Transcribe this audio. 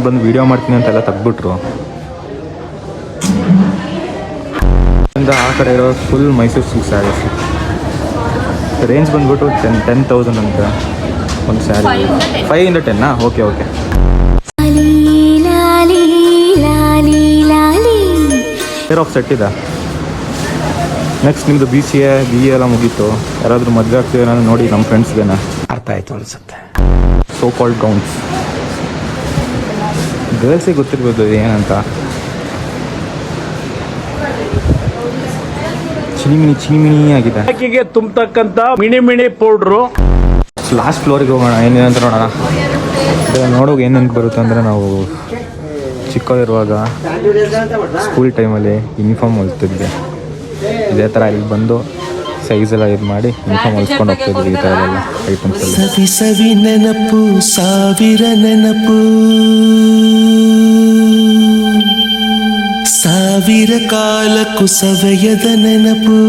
ಬಂದು ವಿಡಿಯೋ ಮಾಡ್ತೀನಿ ಅಂತೆಲ್ಲ ತೆಗ್ಬಿಟ್ರು. ಆ ಕಡೆ ಇರೋ full Mysuru silk sarees range ಬಂದ್ಬಿಟ್ಟು 10,000 ಅಂತ ಒಂದು ಸ್ಯಾರಿ. 5 ಇಂದ 10 okay okay. Hair off set ಇದೆ. ನೆಕ್ಸ್ಟ್ ನಿಮ್ಮದು BCA BA ಎಲ್ಲ ಮುಗೀತು. ಯಾರಾದರೂ ಮದುವೆ ಆಗ್ತೀವಿ ನಾನು ನೋಡಿ ನಮ್ಮ ಫ್ರೆಂಡ್ಸ್ಗೇನ ಅರ್ಥ ಆಯಿತು ಅನಿಸುತ್ತೆ. ಸೋ ಕಾಲ್ಡ್ ಗೌನ್ಸ್ ಗರ್ಲ್ಸಿಗೆ ಗೊತ್ತಿರ್ಬೋದು ಏನಂತ. ಚಿನಿಮಿನಿ ಆಗಿದೆ. ಅಕ್ಕಿಗೆ ತುಂಬತಕ್ಕಂಥ ಮಿಣಿ ಪೌಡ್ರು. ಲಾಸ್ಟ್ ಫ್ಲೋರಿಗೆ ಹೋಗೋಣ, ಏನಿದೆ ಅಂತ ನೋಡೋಣ. ನೋಡೋಕೆ ಏನು ನೆನಪು ಬರುತ್ತೆ ಅಂದರೆ, ನಾವು ಚಿಕ್ಕವರಿರುವಾಗ ಸ್ಕೂಲ್ ಟೈಮಲ್ಲಿ ಯೂನಿಫಾರ್ಮ್ ಹೊಲ್ತಿದ್ವಿ. ಇದೇ ಥರ ಇಲ್ಲಿ ಬಂದು ಸೈಜೆಲ್ಲ ಇದು ಮಾಡಿ ಯೂನಿಫಾರ್ಮ್ ಹೊಲ್ಸ್ಕೊಂಡು ಹೋಗ್ತಿದ್ವಿ. ಈ ಥರ ಎಲ್ಲ ಐಟಮ್ಸಲ್ಲಿ ಸವಿ ನೆನಪು, ಸಾವಿರ ನೆನಪು, ಸಾವಿರ ಕಾಲಕ್ಕೂ ಸವೆಯದ ನೆನಪು.